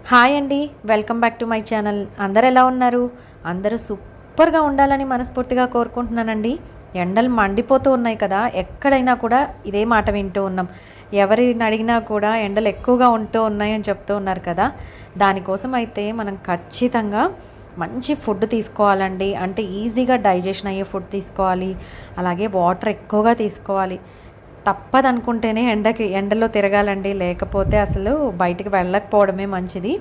Hi అండి, welcome back to my channel. అందరు ఎలా ఉన్నారు? అందరూ సూపర్గా ఉండాలని మనస్ఫూర్తిగా కోరుకుంటున్నానండి. ఎండలు మండిపోతూ ఉన్నాయి కదా, ఎక్కడైనా కూడా ఇదే మాట వింటూ ఉన్నాం. ఎవరిని అడిగినా కూడా ఎండలు ఎక్కువగా ఉంటూ ఉన్నాయని చెప్తూ ఉన్నారు కదా. దానికోసం అయితే మనం ఖచ్చితంగా మంచి ఫుడ్ తీసుకోవాలండి. అంటే ఈజీగా డైజెషన్ అయ్యే ఫుడ్ తీసుకోవాలి, అలాగే వాటర్ ఎక్కువగా తీసుకోవాలి. తప్పదనుకుంటేనే ఎండలో తిరగాలండి, లేకపోతే అసలు బయటికి వెళ్ళకపోవడమే మంచిది.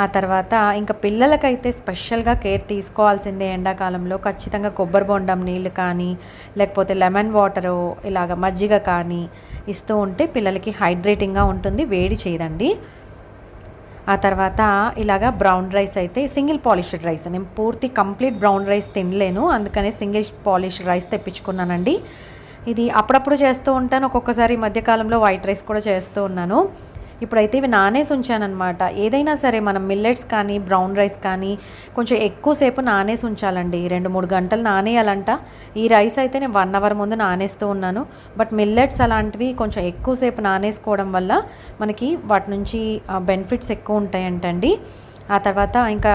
ఆ తర్వాత ఇంకా పిల్లలకైతే స్పెషల్గా కేర్ తీసుకోవాల్సిందే. ఎండాకాలంలో ఖచ్చితంగా కొబ్బరి బొండం నీళ్ళు కానీ, లేకపోతే లెమన్ వాటరు, ఇలాగ మజ్జిగ కానీ ఇస్తూ ఉంటే పిల్లలకి హైడ్రేటింగ్గా ఉంటుంది, వేడి చేయదండి. ఆ తర్వాత ఇలాగ బ్రౌన్ రైస్ అయితే సింగిల్ పాలిష్డ్ రైస్, నేను పూర్తి కంప్లీట్ బ్రౌన్ రైస్ తినలేను, అందుకనే సింగిల్ పాలిష్డ్ రైస్ తెప్పించుకున్నానండి. ఇది అప్పుడప్పుడు చేస్తూ ఉంటాను, ఒక్కొక్కసారి మధ్యకాలంలో వైట్ రైస్ కూడా చేస్తూ ఉన్నాను. ఇప్పుడైతే ఇవి నానేసి ఉంచానమాట. ఏదైనా సరే మనం మిల్లెట్స్ కానీ బ్రౌన్ రైస్ కానీ కొంచెం ఎక్కువసేపు నానేసి ఉంచాలండి, 2-3 గంటలు నానేయాలంట. ఈ రైస్ అయితే నేను 1 అవర్ ముందు నానేస్తూ ఉన్నాను. బట్ మిల్లెట్స్ అలాంటివి కొంచెం ఎక్కువసేపు నానేసుకోవడం వల్ల మనకి వాటి నుంచి బెనిఫిట్స్ ఎక్కువ ఉంటాయంటండి. ఆ తర్వాత ఇంకా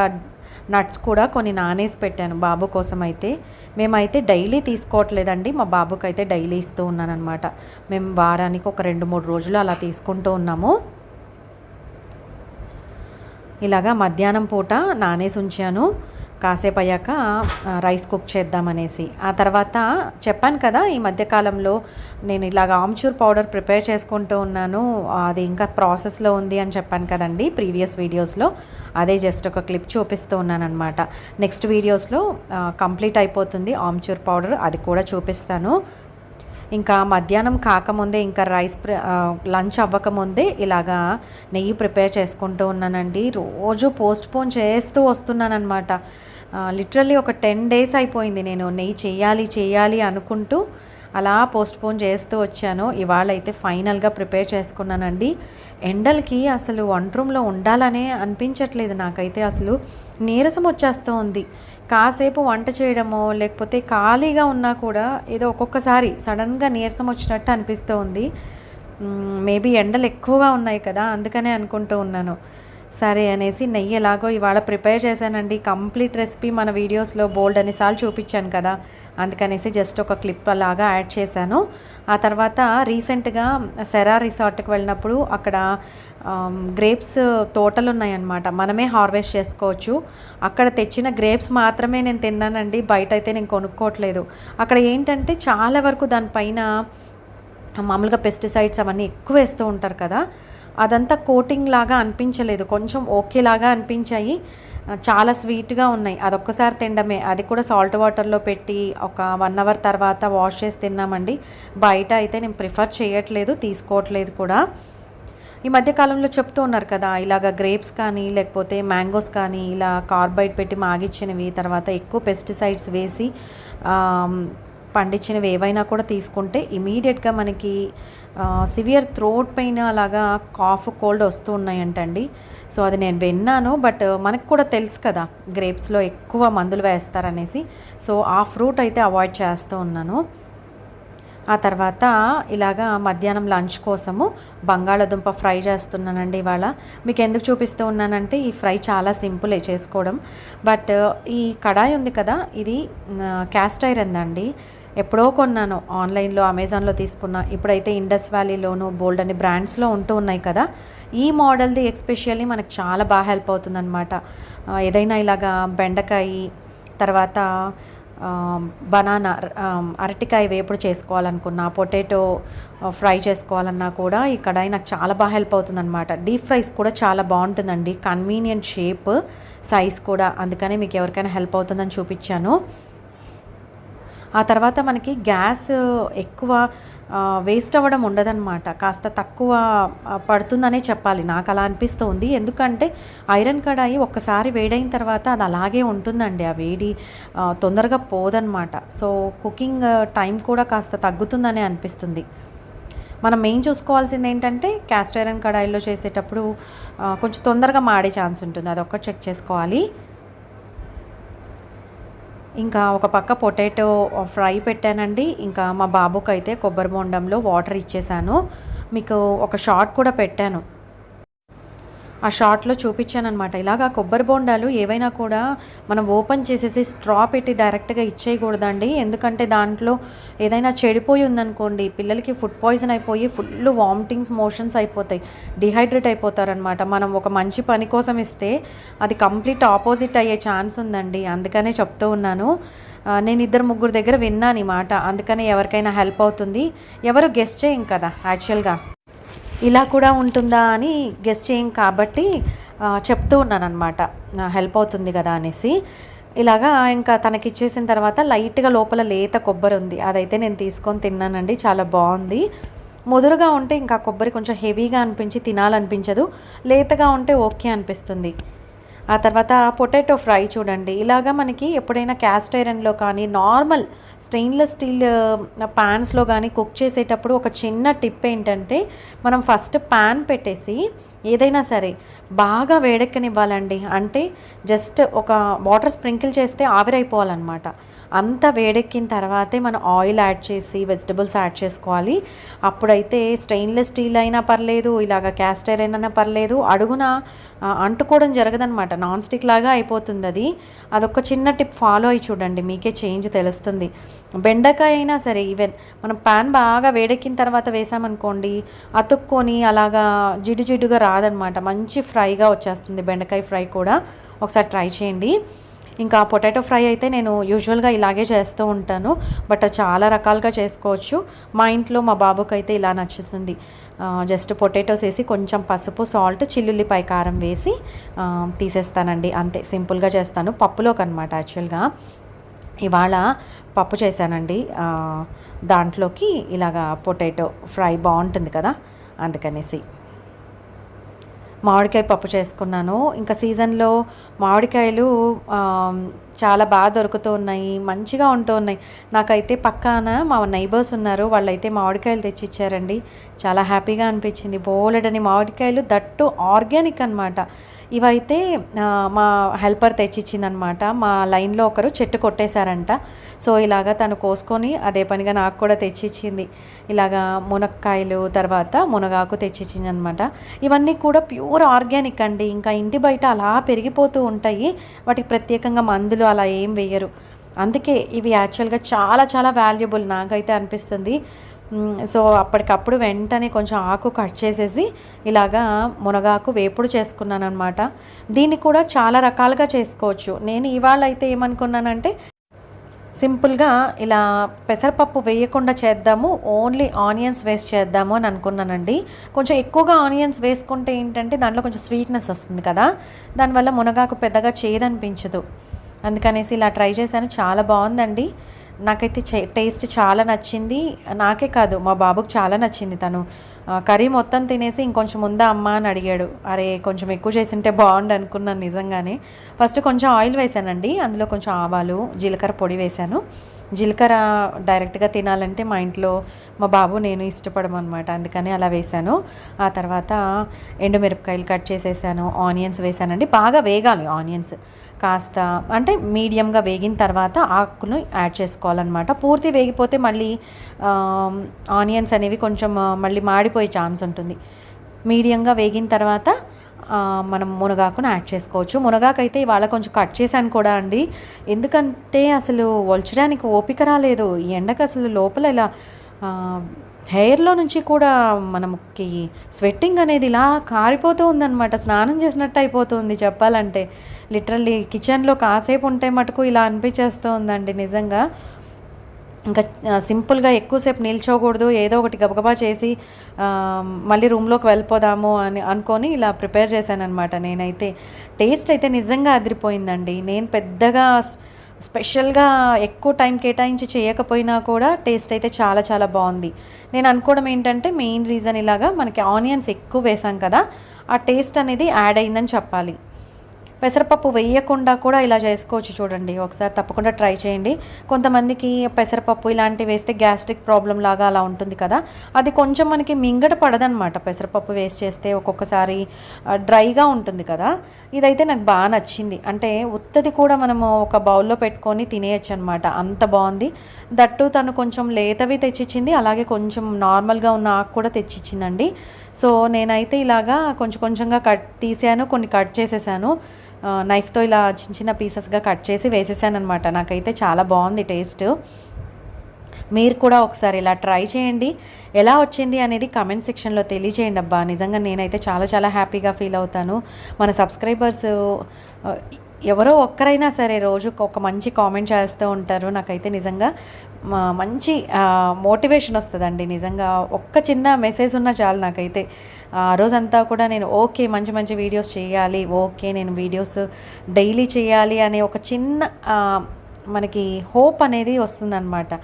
నట్స్ కూడా కొన్ని నానేసి పెట్టాను బాబు కోసం. అయితే మేమైతే డైలీ తీసుకోవట్లేదండి, మా బాబుకి అయితే డైలీ ఇస్తూ ఉన్నానన్నమాట. మేము వారానికి ఒక 2-3 రోజులు అలా తీసుకుంటూ ఉన్నాము. ఇలాగా మధ్యాహ్నం పూట నానేసి ఉంచాను, కాసేపు అయ్యాక రైస్ కుక్ చేద్దామనేసి. ఆ తర్వాత చెప్పాను కదా, ఈ మధ్యకాలంలో నేను ఇలాగ ఆమ్చూర్ పౌడర్ ప్రిపేర్ చేసుకుంటూ ఉన్నాను. అది ఇంకా ప్రాసెస్లో ఉంది అని చెప్పాను కదండి ప్రీవియస్ వీడియోస్లో. అదే జస్ట్ ఒక క్లిప్ చూపిస్తూ ఉన్నాను అనమాట. నెక్స్ట్ వీడియోస్లో కంప్లీట్ అయిపోతుంది ఆమ్చూర్ పౌడర్, అది కూడా చూపిస్తాను. ఇంకా మధ్యాహ్నం కాకముందే, ఇంకా లంచ్ అవ్వకముందే ఇలాగా నెయ్యి ప్రిపేర్ చేసుకుంటూ ఉన్నానండి. రోజు పోస్ట్పోన్ చేస్తూ వస్తున్నానమాట. లిటరల్లీ ఒక 10 డేస్ అయిపోయింది నేను నెయ్యి చేయాలి అనుకుంటూ అలా పోస్ట్పోన్ చేస్తూ వచ్చాను. ఇవాళ అయితే ఫైనల్గా ప్రిపేర్ చేసుకున్నానండి. ఎండలకి అసలు వంట రూమ్లో ఉండాలనే అనిపించట్లేదు నాకైతే, అసలు నీరసం వచ్చేస్తూ ఉంది. కాసేపు వంట చేయడమో లేకపోతే ఖాళీగా ఉన్నా కూడా ఏదో ఒక్కొక్కసారి సడన్గా నీరసం వచ్చినట్టు అనిపిస్తూ ఉంది. మేబీ ఎండలు ఎక్కువగా ఉన్నాయి కదా, అందుకనే అనుకుంటూ ఉన్నాను. సరే అనేసి నెయ్యి ఎలాగో ఇవాళ ప్రిపేర్ చేశానండి. కంప్లీట్ రెసిపీ మన వీడియోస్లో బోల్డ్ అన్నిసార్లు చూపించాను కదా, అందుకనేసి జస్ట్ ఒక క్లిప్ అలాగా యాడ్ చేశాను. ఆ తర్వాత రీసెంట్గా సెరా రిసార్ట్కి వెళ్ళినప్పుడు అక్కడ గ్రేప్స్ తోటలు ఉన్నాయన్నమాట, మనమే హార్వెస్ట్ చేసుకోవచ్చు. అక్కడ తెచ్చిన గ్రేప్స్ మాత్రమే నేను తిన్నానండి, బయట అయితే నేను కొనుక్కోవట్లేదు. అక్కడ ఏంటంటే చాలా వరకు దానిపైన మామూలుగా పెస్టిసైడ్స్ అవన్నీ ఎక్కువ వేస్తూ ఉంటారు కదా, అదంతా కోటింగ్ లాగా అనిపించలేదు, కొంచెం ఓకేలాగా అనిపించాయి. చాలా స్వీట్గా ఉన్నాయి. అదొక్కసారి తినడమే, అది కూడా సాల్ట్ వాటర్లో పెట్టి ఒక 1 అవర్ తర్వాత వాష్ చేసి తిన్నామండి. బయట అయితే నేను ప్రిఫర్ చేయట్లేదు, తీసుకోవట్లేదు కూడా. ఈ మధ్యకాలంలో చెప్తూ ఉన్నారు కదా, ఇలాగ గ్రేప్స్ కానీ లేకపోతే మ్యాంగోస్ కానీ ఇలా కార్బైడ్ పెట్టి మాగిచ్చినవి, తర్వాత ఎక్కువ పెస్టిసైడ్స్ వేసి పండించినవి ఏవైనా కూడా తీసుకుంటే ఇమీడియట్గా మనకి సివియర్ థ్రోట్ పెయిన్ అలాగా కాఫ్ కోల్డ్ వస్తూ ఉన్నాయంటండి. సో అది నేను విన్నాను, బట్ మనకు కూడా తెలుసు కదా గ్రేప్స్లో ఎక్కువ మందులు వేస్తారనేసి. సో ఆ ఫ్రూట్ అయితే అవాయిడ్ చేస్తూ ఉన్నాను. ఆ తర్వాత ఇలాగా మధ్యాహ్నం లంచ్ కోసము బంగాళాదుంప ఫ్రై చేస్తున్నానండి ఇవాళ. మీకు ఎందుకు చూపిస్తూ ఉన్నానంటే ఈ ఫ్రై చాలా సింపులే చేసుకోవడం. బట్ ఈ కడాయి ఉంది కదా, ఇది క్యాస్ట్ ఐరన్ అండి. ఎప్పుడో కొన్నాను, ఆన్లైన్లో అమెజాన్లో తీసుకున్నా. ఇప్పుడైతే ఇండస్ వ్యాలీలోను బోల్డ్ అని బ్రాండ్స్లో ఉంటూ ఉన్నాయి కదా. ఈ మోడల్ది ఎస్పెషల్లీ మనకు చాలా బాగా హెల్ప్ అవుతుందన్నమాట. ఏదైనా ఇలాగా బెండకాయ, తర్వాత బనానా, అరటికాయ వేపుడు చేసుకోవాలనుకున్నా, పొటాటో ఫ్రై చేసుకోవాలన్నా కూడా ఈ కడాయి నాకు చాలా బాగా హెల్ప్ అవుతుందన్నమాట. డీప్ ఫ్రైస్ కూడా చాలా బాగుంటుందండి, కన్వీనియంట్ షేప్, సైజ్ కూడా, అందుకని మీకు ఎవరికైనా హెల్ప్ అవుతుందని చూపించాను. ఆ తర్వాత మనకి గ్యాస్ ఎక్కువ వేస్ట్ అవ్వడం ఉండదన్నమాట, కాస్త తక్కువ పడుతుందనే చెప్పాలి, నాకు అలా అనిపిస్తుంది. ఎందుకంటే ఐరన్ కడాయి ఒక్కసారి వేడైన తర్వాత అది అలాగే ఉంటుందండి, ఆ వేడి తొందరగా పోదన్నమాట. సో కుకింగ్ టైం కూడా కాస్త తగ్గుతుందనే అనిపిస్తుంది. మనం మెయిన్ చూసుకోవాల్సింది ఏంటంటే క్యాస్ట్ ఐరన్ కడాయిలో చేసేటప్పుడు కొంచెం తొందరగా మాడే ఛాన్స్ ఉంటుంది, అదొక్కటి చెక్ చేసుకోవాలి. ఇంకా ఒక పక్క పొటాటో ఫ్రై పెట్టానండి. ఇంకా మా బాబుకి అయితే కొబ్బరి బొండంలో వాటర్ ఇచ్చేసాను. మీకు ఒక షార్ట్ కూడా పెట్టాను. ఆ షార్ట్‌లో చూపించాననమాట. ఇలాగా కొబ్బరి బోండాలు ఏవైనా కూడా మనం ఓపెన్ చేసేసి స్ట్రా పెట్టి డైరెక్ట్‌గా ఇచ్చేయకూడదండి. ఎందుకంటే దాంట్లో ఏదైనా చెడిపోయి ఉందనుకోండి, పిల్లలకి ఫుడ్ పాయిజన్ అయిపోయి ఫుల్ వామిటింగ్స్, మోషన్స్ అయిపోతాయి. డిహైడ్రేట్ అయిపోతారనమాట. మనం ఒక మంచి పని కోసం ఇస్తే అది కంప్లీట్ ఆపోజిట్ అయ్యే ఛాన్స్ ఉందండి. అందుకనే చెప్తూ ఉన్నాను. నేను ఇద్దరు ముగ్గురు దగ్గర విన్నాను ఈ మాట. అందుకనే ఎవరికైనా హెల్ప్ అవుతుంది. ఎవరు గెస్ చేయం కదా యాక్చువల్‌గా. ఇలా కూడా ఉంటుందా అని గెస్ చేయం కాబట్టి చెప్తూ ఉన్నానన్నమాట. హెల్ప్ అవుతుంది కదా అనేసి. ఇలాగా ఇంకా తనకిచ్చేసిన తర్వాత లైట్‌గా లోపల లేత కొబ్బరి ఉంది. అదైతే నేను తీసుకొని తిన్నానండి. చాలా బావుంది. ముదురుగా ఉంటే ఇంకా కొబ్బరి కొంచెం హెవీగా అనిపించి తినాలనిపించదు. లేతగా ఉంటే ఓకే అనిపిస్తుంది. ఆ తర్వాత పొటాటో ఫ్రై చూడండి. ఇలాగా మనకి ఎప్పుడైనా క్యాస్ట్ ఐరన్‌లో కానీ, నార్మల్ స్టెయిన్‌లెస్ స్టీల్ పాన్స్‌లో కానీ కుక్ చేసేటప్పుడు ఒక చిన్న టిప్ ఏంటంటే, మనం ఫస్ట్ పాన్ పెట్టేసి ఏదైనా సరే బాగా వేడెక్కనివ్వాలండి. అంటే జస్ట్ ఒక వాటర్ స్ప్రింకిల్ చేస్తే ఆవిరైపోవాలన్నమాట. అంత వేడెక్కిన తర్వాతే మనం ఆయిల్ యాడ్ చేసి వెజిటబుల్స్ యాడ్ చేసుకోవాలి. అప్పుడైతే స్టెయిన్‌లెస్ స్టీల్ అయినా పర్లేదు, ఇలాగ క్యాస్ట్ ఐరన్ అయినా పర్లేదు, అడుగున అంటుకోవడం జరగదనమాట. నాన్ స్టిక్ లాగా అయిపోతుంది అది. అదొక చిన్న టిప్ ఫాలో అయ్యి చూడండి, మీకే చేంజ్ తెలుస్తుంది. బెండకాయ అయినా సరే ఈవెన్ మనం పాన్ బాగా వేడెక్కిన తర్వాత వేసామనుకోండి, అతుక్కొని అలాగా జిడ్డు జిడ్డుగా రాదనమాట. మంచి ఫ్రైగా వచ్చేస్తుంది బెండకాయ ఫ్రై కూడా. ఒకసారి ట్రై చేయండి. ఇంకా పొటాటో ఫ్రై అయితే నేను యూజువల్గా ఇలాగే చేస్తూ ఉంటాను. బట్ చాలా రకాలుగా చేసుకోవచ్చు. మా ఇంట్లో మా బాబుకైతే ఇలా నచ్చుతుంది. జస్ట్ పొటాటోస్ వేసి కొంచెం పసుపు, సాల్ట్, చిల్లుల్లిపాయ కారం వేసి తీసేస్తానండి. అంతే, సింపుల్గా చేస్తాను. పప్పులోకి అనమాట యాక్చువల్గా. ఇవాళ పప్పు చేశానండి. దాంట్లోకి ఇలాగా పొటాటో ఫ్రై బాగుంటుంది కదా, అందుకనేసి మామిడికాయ పప్పు చేసుకున్నాను. ఇంకా సీజన్లో మామిడికాయలు చాలా బాగా దొరుకుతూ ఉన్నాయి, మంచిగా ఉంటూ ఉన్నాయి. నాకైతే పక్కన మా నైబర్స్ ఉన్నారు, వాళ్ళైతే మామిడికాయలు తెచ్చిచ్చారండి. చాలా హ్యాపీగా అనిపించింది. బోలెడని మామిడికాయలు, దట్టు ఆర్గానిక్ అనమాట. ఇవైతే మా హెల్పర్ తెచ్చిచ్చిందనమాట. మా లైన్లో ఒకరు చెట్టు కొట్టేశారంట. సో ఇలాగా తను కోసుకొని అదే పనిగా నాకు కూడా తెచ్చిచ్చింది. ఇలాగా మునక్కాయలు, తర్వాత మునగాకు తెచ్చిచ్చింది అనమాట. ఇవన్నీ కూడా ప్యూర్ ఆర్గానిక్ అండి. ఇంకా ఇంటి బయట అలా పెరిగిపోతూ ఉంటాయి. వాటికి ప్రత్యేకంగా మందులు అలా ఏం వేయరు. అందుకే ఇవి యాక్చువల్గా చాలా చాలా వాల్యుబుల్ నాకైతే అనిపిస్తుంది. సో అప్పటికప్పుడు వెంటనే కొంచెం ఆకు కట్ చేసేసి ఇలాగా మునగాకు వేపుడు చేసుకున్నాను అనమాట. దీన్ని కూడా చాలా రకాలుగా చేసుకోవచ్చు. నేను ఇవాళ అయితే ఏమనుకున్నానంటే, సింపుల్గా ఇలా పెసరపప్పు వేయకుండా చేద్దాము, ఓన్లీ ఆనియన్స్ వేస్ట్ చేద్దాము అని అనుకున్నానండి. కొంచెం ఎక్కువగా ఆనియన్స్ వేసుకుంటే ఏంటంటే దాంట్లో కొంచెం స్వీట్నెస్ వస్తుంది కదా, దానివల్ల మునగాకు పెద్దగా చేదనిపించదు. అందుకనేసి ఇలా ట్రై చేశాను. చాలా బాగుందండి. నాకైతే టేస్ట్ చాలా నచ్చింది. నాకే కాదు, మా బాబుకి చాలా నచ్చింది. తను కర్రీ మొత్తం తినేసి ఇంకొంచెం ఉందా అమ్మ అని అడిగాడు. అరే కొంచెం ఎక్కువ చేసింటే బాగుండు అనుకున్నాను నిజంగానే. ఫస్ట్ కొంచెం ఆయిల్ వేసానండి, అందులో కొంచెం ఆవాలు, జీలకర్ర పొడి వేశాను. జీలకర్ర డైరెక్ట్గా తినాలంటే మా ఇంట్లో మా బాబు నేను ఇష్టపడమన్నమాట, అందుకని అలా వేశాను. ఆ తర్వాత ఎండుమిరపకాయలు కట్ చేసేసాను, ఆనియన్స్ వేసానండి. బాగా వేగాలి ఆనియన్స్, కాస్త అంటే మీడియంగా వేగిన తర్వాత ఆకును యాడ్ చేసుకోవాలన్నమాట. పూర్తి వేగిపోతే మళ్ళీ ఆనియన్స్ అనేవి కొంచెం మళ్ళీ మాడిపోయే ఛాన్స్ ఉంటుంది. మీడియంగా వేగిన తర్వాత మనం మునగాకును యాడ్ చేసుకోవచ్చు. మునగాకు అయితే ఇవాళ కొంచెం కట్ చేశాను కూడా అండి. ఎందుకంటే అసలు ఒలచడానికి ఓపిక రాలేదు. ఈ ఎండకు అసలు లోపల ఇలా హెయిర్లో నుంచి కూడా మనకి స్వెట్టింగ్ అనేది ఇలా కారిపోతూ ఉందన్నమాట. స్నానం చేసినట్టు అయిపోతుంది చెప్పాలంటే. లిటరల్లీ కిచెన్లో కాసేపు ఉంటే మటుకు ఇలా అనిపించేస్తూ ఉందండి నిజంగా. ఇంకా సింపుల్గా ఎక్కువసేపు నిల్చోకూడదు, ఏదో ఒకటి గబగబా చేసి మళ్ళీ రూమ్లోకి వెళ్ళిపోదాము అని అనుకొని ఇలా ప్రిపేర్ చేశానమాట. నేనైతే టేస్ట్ అయితే నిజంగా అదిరిపోయిందండి. నేను పెద్దగా స్పెషల్గా ఎక్కువ టైం కేటాయించి చేయకపోయినా కూడా టేస్ట్ అయితే చాలా చాలా బాగుంది. నేను అనుకోవడం ఏంటంటే మెయిన్ రీజన్ ఇలాగా మనకి ఆనియన్స్ ఎక్కువ వేసాం కదా, ఆ టేస్ట్ అనేది యాడ్ అయిందని చెప్పాలి. పెసరపప్పు వేయకుండా కూడా ఇలా చేసుకోవచ్చు చూడండి. ఒకసారి తప్పకుండా ట్రై చేయండి. కొంతమందికి పెసరపప్పు ఇలాంటివి వేస్తే గ్యాస్ట్రిక్ ప్రాబ్లం లాగా అలా ఉంటుంది కదా, అది కొంచెం మనకి మింగట పడదనమాట. పెసరపప్పు వేస్ట్ చేస్తే ఒక్కొక్కసారి డ్రైగా ఉంటుంది కదా. ఇదైతే నాకు బాగా నచ్చింది. అంటే ఉత్తది కూడా మనము ఒక బౌల్లో పెట్టుకొని తినేయచ్చు అనమాట, అంత బాగుంది. దట్టు తను కొంచెం లేతవి తెచ్చిచ్చింది, అలాగే కొంచెం నార్మల్గా ఉన్న ఆకు కూడా తెచ్చిచ్చిందండి. సో నేనైతే ఇలాగా కొంచెం కొంచెంగా తీసాను, కొన్ని కట్ చేసేసాను. నైఫ్తో ఇలా చిన్న చిన్న పీసెస్గా కట్ చేసి వేసేసాను అనమాట. నాకైతే చాలా బాగుంది టేస్ట్. మీరు కూడా ఒకసారి ఇలా ట్రై చేయండి. ఎలా వచ్చింది అనేది కమెంట్ సెక్షన్లో తెలియజేయండి అబ్బా. నిజంగా నేనైతే చాలా చాలా హ్యాపీగా ఫీల్ అవుతాను. మన సబ్స్క్రైబర్స్ ఎవరో ఒక్కరైనా సరే రోజుకు ఒక మంచి కామెంట్ చేస్తూ ఉంటారు. నాకైతే నిజంగా మంచి మోటివేషన్ వస్తుందండి. నిజంగా ఒక్క చిన్న మెసేజ్ ఉన్నా చాలు నాకైతే. ఆ రోజంతా కూడా నేను ఓకే మంచి మంచి వీడియోస్ చేయాలి, ఓకే నేను వీడియోస్ డైలీ చేయాలి అనే ఒక చిన్న మనకి హోప్ అనేది వస్తుందన్నమాట.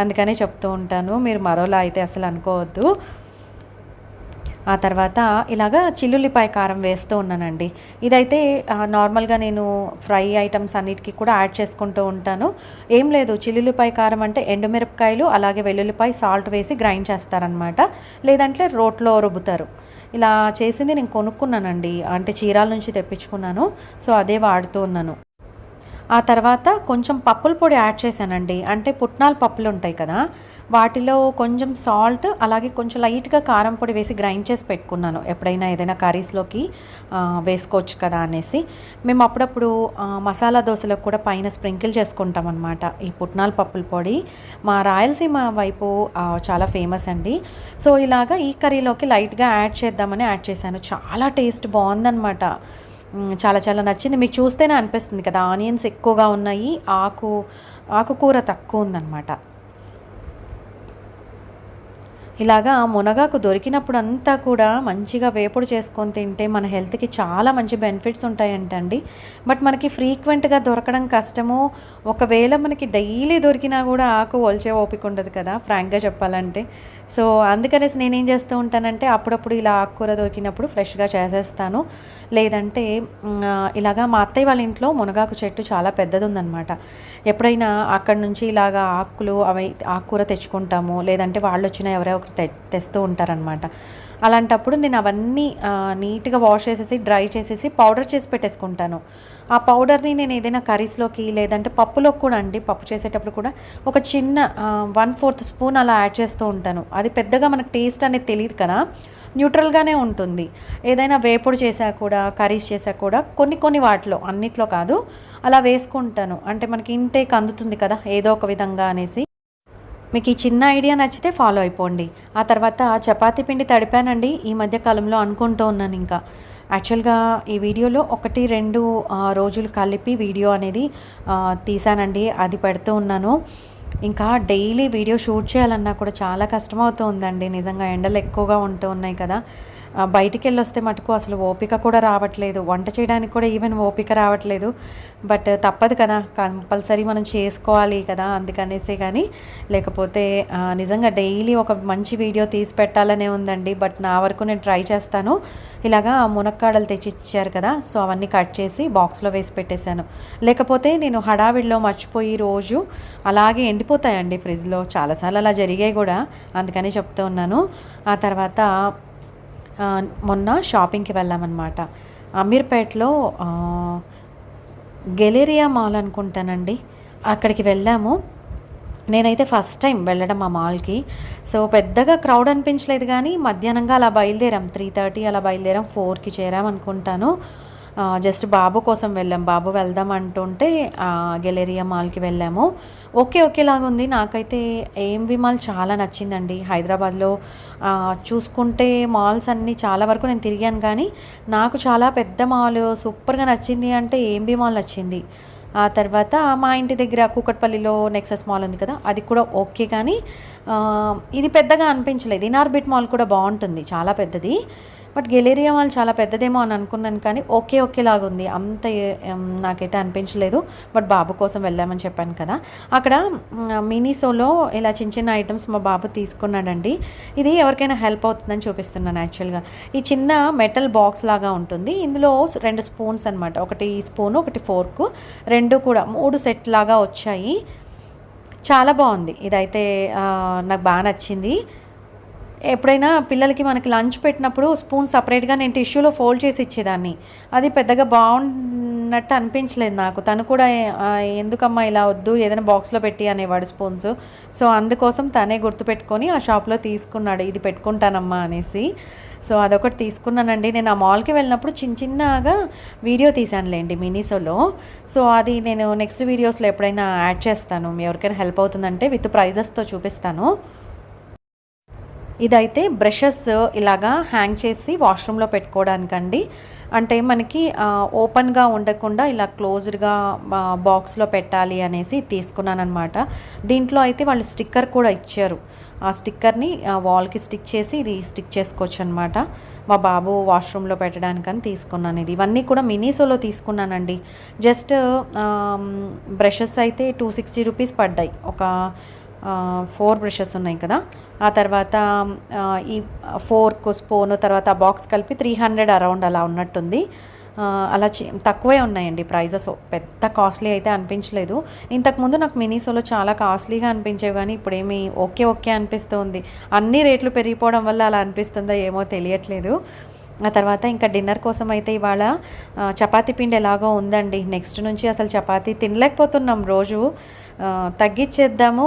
అందుకనే చెప్తూ ఉంటాను, మీరు మరోలా అయితే అసలు అనుకోవద్దు. ఆ తర్వాత ఇలాగా చిల్లుల్లిపాయ కారం వేస్తూ ఉన్నానండి. ఇదైతే నార్మల్గా నేను ఫ్రై ఐటమ్స్ అన్నిటికీ కూడా యాడ్ చేసుకుంటూ ఉంటాను. ఏం లేదు, చిల్లుల్లిపాయ కారం అంటే ఎండుమిరపకాయలు అలాగే వెల్లుల్లిపాయ సాల్ట్ వేసి గ్రైండ్ చేస్తారనమాట, లేదంటే రోట్లో రుబ్బుతారు. ఇలా చేసింది నేను కొనుక్కున్నానండి, అంటే చీరాల నుంచి తెప్పించుకున్నాను. సో అదే వాడుతూ ఉన్నాను. ఆ తర్వాత కొంచెం పప్పుల పొడి యాడ్ చేశానండి. అంటే పుట్నాల పప్పులు ఉంటాయి కదా, వాటిలో కొంచెం సాల్ట్ అలాగే కొంచెం లైట్గా కారం పొడి వేసి గ్రైండ్ చేసి పెట్టుకున్నాను. ఎప్పుడైనా ఏదైనా కర్రీస్లోకి వేసుకోవచ్చు కదా అనేసి. మేము అప్పుడప్పుడు మసాలా దోశలకు కూడా పైన స్ప్రింకిల్ చేసుకుంటాం అనమాట ఈ పుట్నాల పప్పుల పొడి. మా రాయలసీమ వైపు చాలా ఫేమస్ అండి. సో ఇలాగా ఈ కర్రీలోకి లైట్గా యాడ్ చేద్దామని యాడ్ చేశాను. చాలా టేస్ట్ బాగుందనమాట. చాలా చాలా నచ్చింది. మీకు చూస్తేనే అనిపిస్తుంది కదా, ఆనియన్స్ ఎక్కువగా ఉన్నాయి, ఆకుకూర తక్కువ ఉందన్నమాట. ఇలాగా మునగాకు దొరికినప్పుడు అంతా కూడా మంచిగా వేపుడు చేసుకొని తింటే మన హెల్త్కి చాలా మంచి బెనిఫిట్స్ ఉంటాయంటండి. బట్ మనకి ఫ్రీక్వెంట్గా దొరకడం కష్టము. ఒకవేళ మనకి డైలీ దొరికినా కూడా ఆకు ఒలిచే ఓపిక ఉండదు కదా, ఫ్రాంక్గా చెప్పాలంటే. సో అందుకనేసి నేనేం చేస్తూ ఉంటానంటే అప్పుడప్పుడు ఇలా ఆకుకూర దొరికినప్పుడు ఫ్రెష్గా చేసేస్తాను. లేదంటే ఇలాగా మా అత్తయ్య వాళ్ళ ఇంట్లో మునగాకు చెట్టు చాలా పెద్దది ఉందన్నమాట. ఎప్పుడైనా అక్కడి నుంచి ఇలాగా ఆకుకూర తెచ్చుకుంటాము, లేదంటే వాళ్ళు వచ్చినా ఎవరో ఒకరు తెస్తూ ఉంటారనమాట. అలాంటప్పుడు నేను అవన్నీ నీట్గా వాష్ చేసేసి డ్రై చేసేసి పౌడర్ చేసి పెట్టేసుకుంటాను. ఆ పౌడర్ని నేను ఏదైనా కర్రీస్లోకి లేదంటే పప్పులోకి కూడా అండి, పప్పు చేసేటప్పుడు కూడా ఒక చిన్న 1/4 స్పూన్ అలా యాడ్ చేస్తూ ఉంటాను. అది పెద్దగా మనకు టేస్ట్ అనేది తెలియదు కదా, న్యూట్రల్గానే ఉంటుంది. ఏదైనా వేపుడు చేసా కూడా కర్రీస్ చేసా కూడా కొన్ని వాటిలో, అన్నిట్లో కాదు, అలా వేసుకుంటాను. అంటే మనకి ఇంటేక్ అందుతుంది కదా ఏదో ఒక విధంగా అనేసి. మీకు ఈ చిన్న ఐడియా నచ్చితే ఫాలో అయిపోండి. ఆ తర్వాత చపాతీ పిండి తడిపానండి ఈ మధ్య కాలంలో అనుకుంటూ ఉన్నాను. ఇంకా యాక్చువల్గా ఈ వీడియోలో 1-2 రోజులు కలిపి వీడియో అనేది తీసానండి, అది పెడుతూ ఉన్నాను. ఇంకా డైలీ వీడియో షూట్ చేయాలన్నా కూడా చాలా కష్టమవుతూ ఉందండి. నిజంగా ఎండలు ఎక్కువగా ఉంటూ ఉన్నాయి కదా, బయటికి వెళ్ళి వస్తే మటుకు అసలు ఓపిక కూడా రావట్లేదు, వంట చేయడానికి కూడా ఈవెన్ ఓపిక రావట్లేదు. బట్ తప్పదు కదా, కంపల్సరీ మనం చేసుకోవాలి కదా, అందుకనేసే. కానీ లేకపోతే నిజంగా డైలీ ఒక మంచి వీడియో తీసి పెట్టాలనే ఉందండి. బట్ నా వరకు నేను ట్రై చేస్తాను. ఇలాగా మునక్కాడలు తెచ్చి ఇచ్చారు కదా, సో అవన్నీ కట్ చేసి బాక్స్లో వేసి పెట్టేశాను. లేకపోతే నేను హడావిడిలో మర్చిపోయి రోజు అలాగే ఎండిపోతాయండి ఫ్రిడ్జ్లో. చాలాసార్లు అలా జరిగాయి కూడా, అందుకని చెప్తూ ఉన్నాను. ఆ తర్వాత మొన్న షాపింగ్కి వెళ్ళామన్నమాట. అమీర్పేటలో గెలేరియా మాల్ అనుకుంటానండి, అక్కడికి వెళ్ళాము. నేనైతే ఫస్ట్ టైం వెళ్ళడం ఆ మాల్కి. సో పెద్దగా క్రౌడ్ అనిపించలేదు, కానీ మధ్యాహ్నంగా అలా బయలుదేరాం, 3:30 అలా బయలుదేరాం, 4కి చేరామనుకుంటాను. జస్ట్ బాబు కోసం వెళ్ళాం, బాబు వెళ్దాం అంటుంటే గెలేరియా మాల్కి వెళ్ళాము. ఒకేలాగా ఉంది. నాకైతే ఏఎంబి మాల్ చాలా నచ్చిందండి. హైదరాబాద్లో చూసుకుంటే మాల్స్ అన్నీ చాలా వరకు నేను తిరిగాను, కానీ నాకు చాలా పెద్ద మాల్ సూపర్గా నచ్చింది అంటే ఏఎంబి మాల్ నచ్చింది. ఆ తర్వాత మా ఇంటి దగ్గర కూకట్పల్లిలో నెక్సెస్ మాల్ ఉంది కదా, అది కూడా ఓకే, కానీ ఇది పెద్దగా అనిపించలేదు. ఇనార్బిట్ మాల్ కూడా బాగుంటుంది, చాలా పెద్దది. బట్ గెలేరియా మాల్ చాలా పెద్దదేమో అని అనుకున్నాను, కానీ ఒకేలాగా ఉంది, అంత నాకైతే అనిపించలేదు. బట్ బాబు కోసం వెళ్ళామని చెప్పాను కదా, అక్కడ మినీసోలో ఇలా చిన్న ఐటమ్స్ మా బాబు తీసుకున్నాడండి. ఇది ఎవరికైనా హెల్ప్ అవుతుందని చూపిస్తున్నాను. యాక్చువల్గా ఈ చిన్న మెటల్ బాక్స్ లాగా ఉంటుంది, ఇందులో 2 స్పూన్స్ అనమాట, ఒకటి స్పూను ఒకటి ఫోర్కు, 2 కూడా 3 సెట్ లాగా వచ్చాయి. చాలా బాగుంది, ఇదైతే నాకు బాగా నచ్చింది. ఎప్పుడైనా పిల్లలకి మనకి లంచ్ పెట్టినప్పుడు స్పూన్ సపరేట్గా నేను టిష్యూలో ఫోల్డ్ చేసి ఇచ్చేదాన్ని. అది పెద్దగా బాగున్నట్టు అనిపించలేదు నాకు. తను కూడా ఎందుకమ్మా ఇలా వద్దు, ఏదైనా బాక్స్లో పెట్టి అనేవాడు స్పూన్స్. సో అందుకోసం తనే గుర్తుపెట్టుకొని ఆ షాప్లో తీసుకున్నాడు, ఇది పెట్టుకుంటానమ్మా అనేసి. సో అదొకటి తీసుకున్నానండి. నేను ఆ మాల్కి వెళ్ళినప్పుడు చిన్నగా వీడియో తీశానులేండి మినీసోలో. సో అది నేను నెక్స్ట్ వీడియోస్లో ఎప్పుడైనా యాడ్ చేస్తాను, ఎవరికైనా హెల్ప్ అవుతుందంటే విత్ ప్రైజెస్తో చూపిస్తాను. ఇదైతే బ్రషెస్ ఇలాగా హ్యాంగ్ చేసి వాష్రూమ్లో పెట్టుకోవడానికండి. అంటే మనకి ఓపెన్గా ఉండకుండా ఇలా క్లోజ్డ్గా బాక్స్లో పెట్టాలి అనేసి తీసుకున్నాను అనమాట. దీంట్లో అయితే వాళ్ళు స్టిక్కర్ కూడా ఇచ్చారు. ఆ స్టిక్కర్ని వాల్కి స్టిక్ చేసి ఇది స్టిక్ చేసుకోవచ్చు అనమాట. మా బాబు వాష్రూమ్లో పెట్టడానికని తీసుకున్నాను ఇది. ఇవన్నీ కూడా మినీసోలో తీసుకున్నానండి. జస్ట్ బ్రషెస్ అయితే 260 రూపీస్ పడ్డాయి. ఒక 4 బ్రషెస్ ఉన్నాయి కదా. ఆ తర్వాత ఈ ఫోర్క్, స్పూను, తర్వాత బాక్స్ కలిపి 300 అరౌండ్ అలా ఉన్నట్టుంది. అలా తక్కువే ఉన్నాయండి ప్రైజెస్. పెద్ద కాస్ట్లీ అయితే అనిపించలేదు. ఇంతకుముందు నాకు మినీసోలో చాలా కాస్ట్లీగా అనిపించేవి, కానీ ఇప్పుడేమి ఓకే అనిపిస్తుంది. అన్ని రేట్లు పెరిగిపోవడం వల్ల అలా అనిపిస్తుందో ఏమో తెలియట్లేదు. ఆ తర్వాత ఇంకా డిన్నర్ కోసం అయితే ఇవాళ చపాతీ పిండి ఎలాగో ఉందండి. నెక్స్ట్ నుంచి అసలు చపాతీ తినలేకపోతున్నాం. రోజు తగ్గించేద్దాము,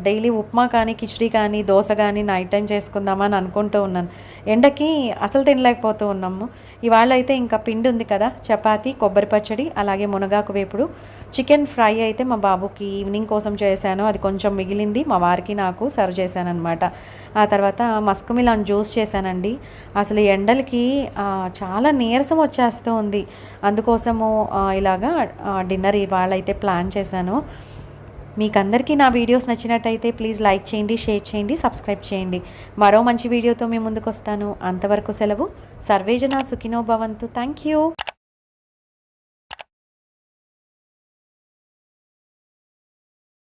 డైలీ ఉప్మా కానీ, కిచిడి కానీ, దోశ కానీ నైట్ టైం చేసుకుందామని అనుకుంటూ ఉన్నాను. ఎండకి అసలు తినలేకపోతూ ఉన్నాము. ఇవాళ అయితే ఇంకా పిండి ఉంది కదా, చపాతీ, కొబ్బరి పచ్చడి, అలాగే మునగాకు వేపుడు, చికెన్ ఫ్రై అయితే మా బాబుకి ఈవినింగ్ కోసం చేశాను. అది కొంచెం మిగిలింది, మా వారికి నాకు సర్వ్ చేశాను అనమాట. ఆ తర్వాత మస్క్ మిలాన్ జ్యూస్ చేశానండి. అసలు ఎండలకి చాలా నీరసం వచ్చేస్తూ ఉంది. అందుకోసము ఇలాగా డిన్నర్ ఇవాళ అయితే ప్లాన్ చేశాను. మీకు అందరికీ నా వీడియోస్ నచ్చినట్టయితే ప్లీజ్ లైక్ చేయండి, షేర్ చేయండి, సబ్స్క్రైబ్ చేయండి. మరో మంచి వీడియోతో మీ ముందుకు వస్తాను. అంతవరకు సెలవు. సర్వేజన సుఖినో భవంతు. Thank you.